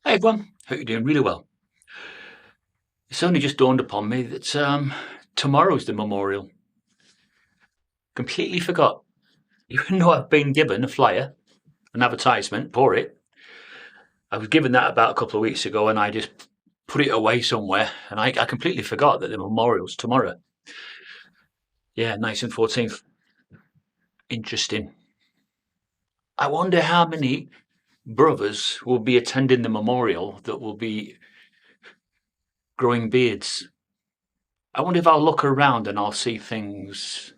Hey everyone, hope you're doing really well. It's only just dawned upon me that tomorrow's the memorial. Completely forgot. Even though I've been given a flyer, an advertisement for it, I was given that about a couple of weeks ago and I just put it away somewhere and I completely forgot that the memorial's tomorrow. Yeah, 1914th. Interesting. I wonder how many brothers will be attending the memorial that will be growing beards. I wonder if I'll look around and I'll see things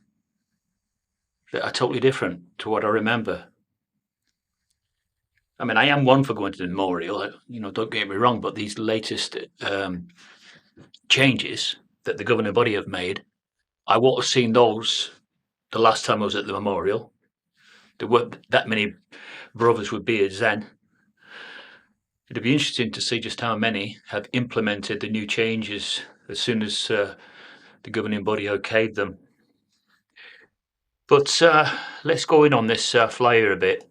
that are totally different to what I remember. I mean, I am one for going to the memorial. Don't get me wrong, but these latest changes that the governing body have made, I won't have seen those the last time I was at the memorial. There weren't that many brothers with beards then. It'd be interesting to see just how many have implemented the new changes as soon as the governing body okayed them. But let's go in on this flyer a bit.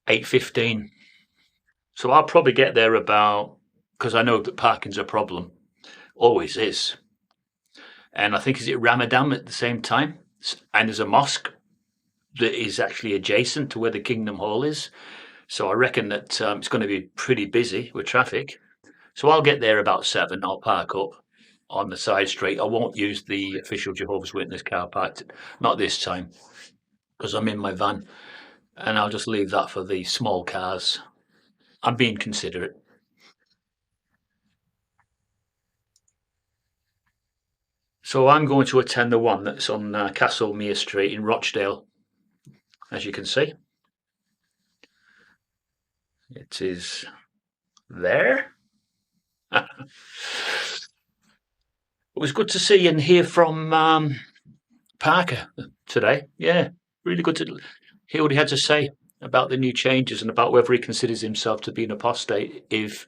8:15. So I'll probably get there about, because I know that parking's a problem, always is. And I think, is it Ramadan at the same time? And there's a mosque that is actually adjacent to where the Kingdom Hall is. So I reckon that it's going to be pretty busy with traffic. So I'll get there about 7. I'll park up on the side street. I won't use the official Jehovah's Witness car park, not this time, because I'm in my van. And I'll just leave that for the small cars. I'm being considerate. So I'm going to attend the one that's on Castlemere Street in Rochdale, as you can see. It is there. It was good to see and hear from Parker today. Yeah, really good to hear what he had to say about the new changes and about whether he considers himself to be an apostate if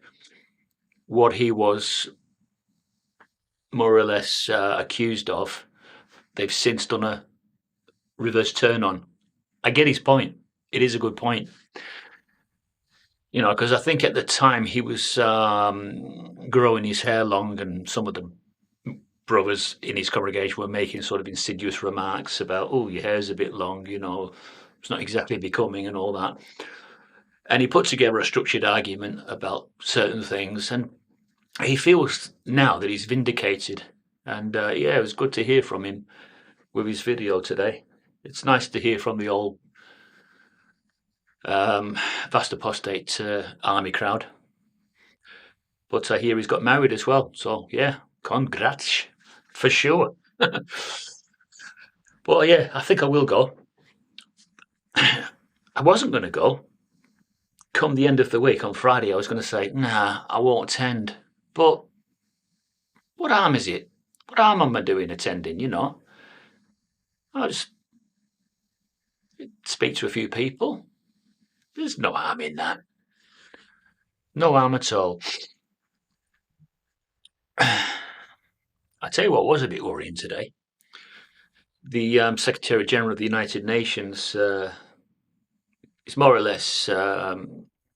what he was more or less accused of, they've since done a reverse turn on. I get his point. It is a good point. Because I think at the time he was growing his hair long, and some of the brothers in his congregation were making sort of insidious remarks about, oh, your hair's a bit long, it's not exactly becoming and all that. And he put together a structured argument about certain things, and he feels now that he's vindicated. And yeah, it was good to hear from him with his video today. It's nice to hear from the old vast apostate army crowd. But I hear he's got married as well. So yeah, congrats for sure. But yeah, I think I will go. I wasn't going to go. Come the end of the week on Friday, I was going to say, nah, I won't attend. But what harm is it? What harm am I doing attending? I'll just speak to a few people. There's no harm in that. No harm at all. I tell you what was a bit worrying today. The Secretary General of the United Nations is more or less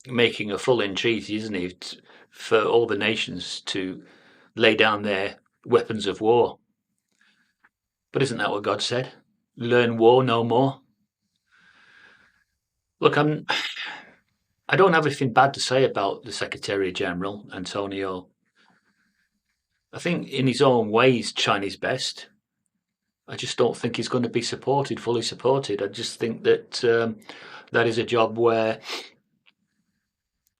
making a full entreaty, isn't he, for all the nations to lay down their weapons of war. But isn't that what God said? Learn war no more. Look, I don't have anything bad to say about the Secretary General, Antonio. I think in his own way he's trying his best. I just don't think he's going to be fully supported. I just think that that is a job where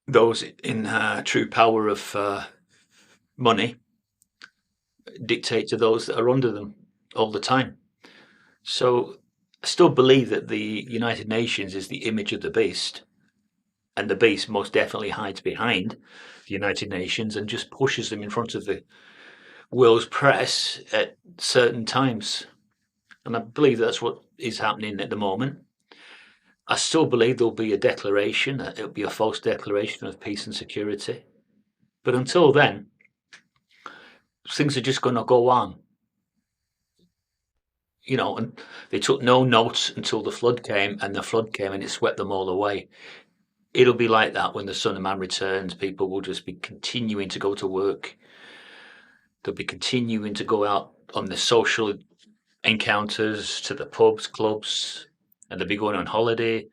those in true power of money dictate to those that are under them all the time. So I still believe that the United Nations is the image of the beast, and the beast most definitely hides behind the United Nations and just pushes them in front of the world's press at certain times. And I believe that's what is happening at the moment. I still believe there'll be a declaration, it'll be a false declaration of peace and security. But until then, things are just going to go on. And they took no notes until the flood came, and the flood came and it swept them all away. it'll be like that when the Son of Man returns. People will just be continuing to go to work. They'll be continuing to go out on the social encounters, to the pubs, clubs, and they'll be going on holiday,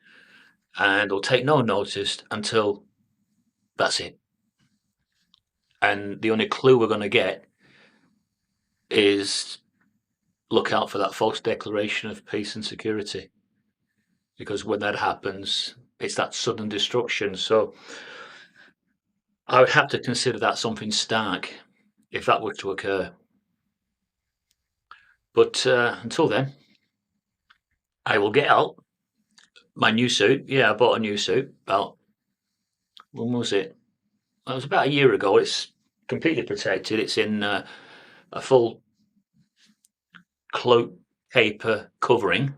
and they'll take no notice until that's it. And the only clue we're going to get is look out for that false declaration of peace and security. Because when that happens, it's that sudden destruction. So I would have to consider that something stark if that were to occur. But until then, I will get out my new suit. Yeah, I bought a new suit about, when was it? It was about a year ago. It's completely protected. It's in a full cloak paper covering.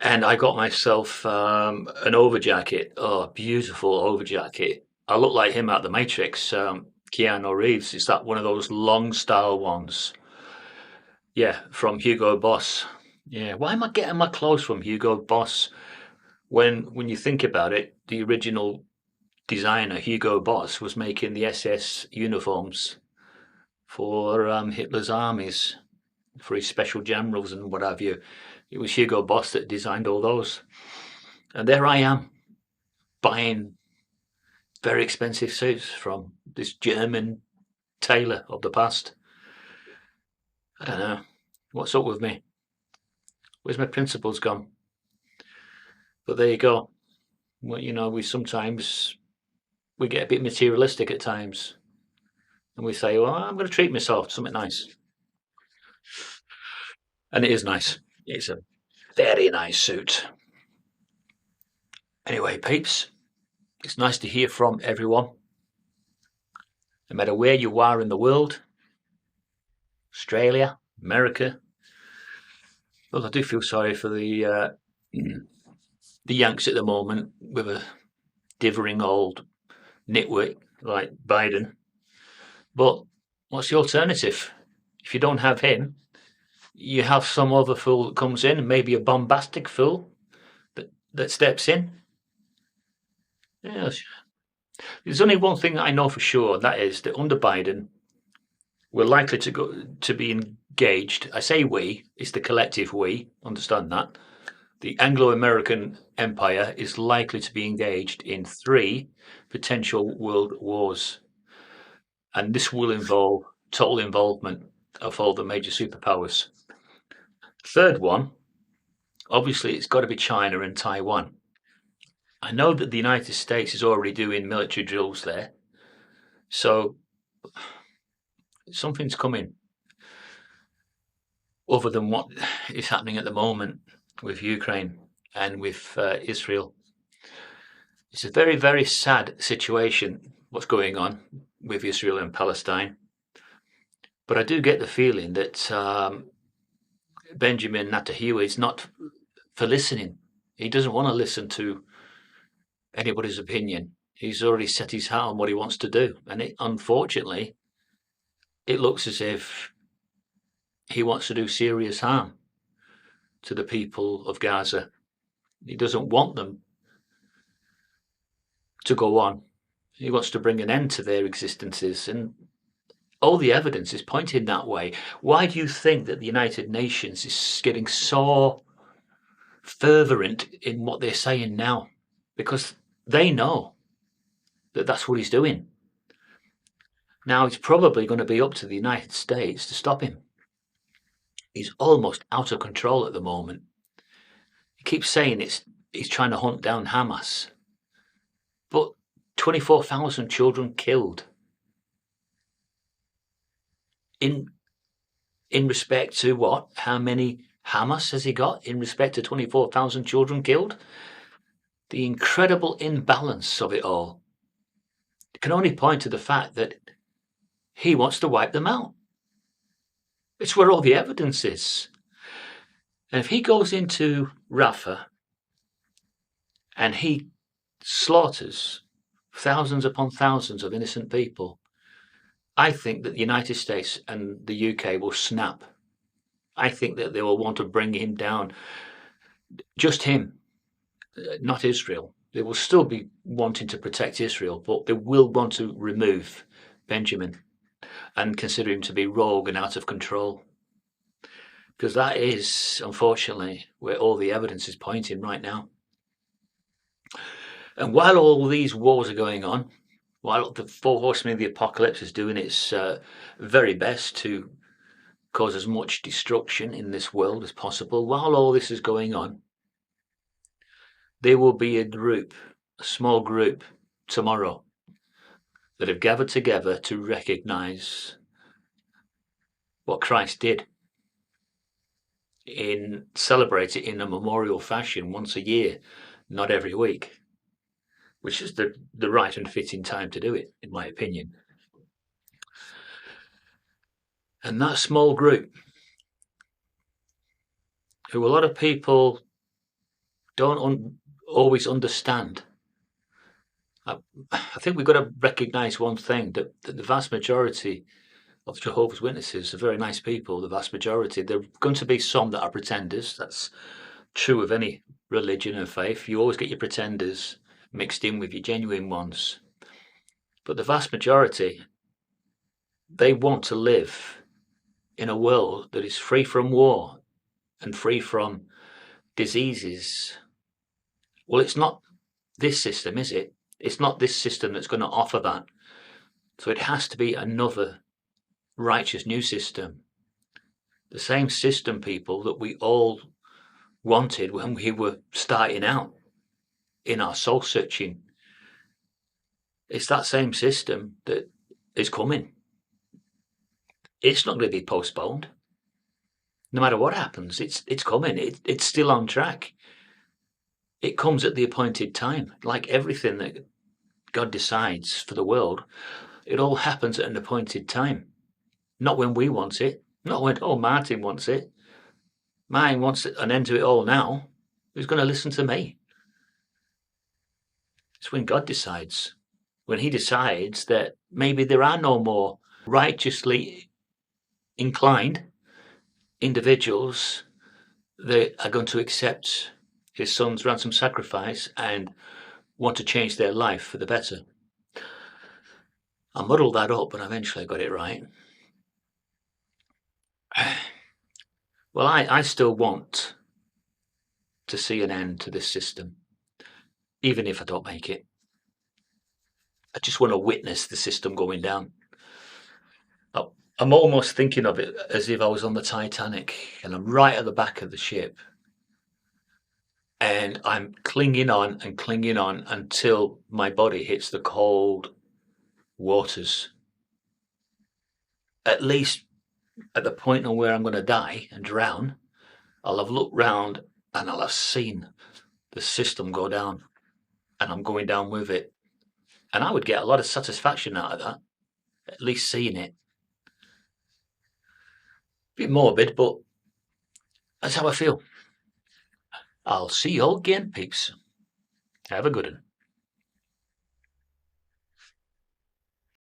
And I got myself an overjacket. Oh, beautiful overjacket. I look like him out the Matrix, Keanu Reeves. It's that one of those long style ones. Yeah, from Hugo Boss. Yeah, why am I getting my clothes from Hugo Boss? When you think about it, the original designer Hugo Boss was making the SS uniforms for Hitler's armies, for his special generals and what have you. It was Hugo Boss that designed all those. And there I am, buying very expensive suits from this German tailor of the past. I don't know. What's up with me? Where's my principles gone? But there you go. Well, we sometimes we get a bit materialistic at times. And we say, well, I'm going to treat myself to something nice. And it is nice. It's a very nice suit. Anyway, peeps, it's nice to hear from everyone. No matter where you are in the world, Australia, America. Well, I do feel sorry for the Yanks at the moment with a dithering old nitwit like Biden. But what's the alternative? If you don't have him, you have some other fool that comes in, maybe a bombastic fool that steps in. Yes. There's only one thing that I know for sure, and that is that under Biden, we're likely to be engaged. I say we, it's the collective we, understand that. The Anglo-American Empire is likely to be engaged in 3 potential world wars. And this will involve total involvement of all the major superpowers. Third one, obviously, it's got to be China and Taiwan. I know that the United States is already doing military drills there. So something's coming other than what is happening at the moment with Ukraine and with Israel. It's a very, very sad situation, what's going on with Israel and Palestine. But I do get the feeling that Benjamin Netanyahu is not for listening. He doesn't want to listen to anybody's opinion. He's already set his heart on what he wants to do. And unfortunately, it looks as if he wants to do serious harm to the people of Gaza. He doesn't want them to go on. He wants to bring an end to their existences. And all the evidence is pointing that way. Why do you think that the United Nations is getting so fervent in what they're saying now? Because they know that that's what he's doing. Now, it's probably going to be up to the United States to stop him. He's almost out of control at the moment. He keeps saying he's trying to hunt down Hamas. But 24,000 children killed. In respect to what? How many Hamas has he got in respect to 24,000 children killed? The incredible imbalance of it all can only point to the fact that he wants to wipe them out. It's where all the evidence is. And if he goes into Rafah and he slaughters thousands upon thousands of innocent people, I think that the United States and the UK will snap. I think that they will want to bring him down. Just him, not Israel. They will still be wanting to protect Israel, but they will want to remove Benjamin and consider him to be rogue and out of control. Because that is, unfortunately, where all the evidence is pointing right now. And while all these wars are going on, while the four horsemen of the apocalypse is doing its very best to cause as much destruction in this world as possible, while all this is going on, there will be a small group tomorrow that have gathered together to recognize what Christ did, in celebrate it in a memorial fashion once a year, not every week, which is the right and fitting time to do it, in my opinion. And that small group, who a lot of people don't always understand, I think we've got to recognise one thing, that the vast majority of Jehovah's Witnesses are very nice people, the vast majority. There are going to be some that are pretenders. That's true of any religion and faith. You always get your pretenders mixed in with your genuine ones. But the vast majority, they want to live in a world that is free from war and free from diseases. Well, it's not this system, is it? It's not this system that's going to offer that. So it has to be another righteous new system. The same system, people, that we all wanted when we were starting out in our soul searching. It's that same system that is coming. It's not going to be postponed. No matter what happens, it's coming. It's still on track. It comes at the appointed time. Like everything that God decides for the world, it all happens at an appointed time. Not when we want it. Not when, Martin wants it. Mine wants an end to it all now. Who's going to listen to me? It's when God decides. When he decides that maybe there are no more righteously inclined individuals that are going to accept his son's ransom sacrifice and want to change their life for the better. I muddled that up, but eventually I got it right. Well, I still want to see an end to this system, even if I don't make it. I just want to witness the system going down. I'm almost thinking of it as if I was on the Titanic and I'm right at the back of the ship. And I'm clinging on and clinging on until my body hits the cold waters. At least at the point on where I'm going to die and drown, I'll have looked round and I'll have seen the system go down, and I'm going down with it. And I would get a lot of satisfaction out of that, at least seeing it. Bit morbid, but that's how I feel. I'll see you all again, peeps. Have a good one.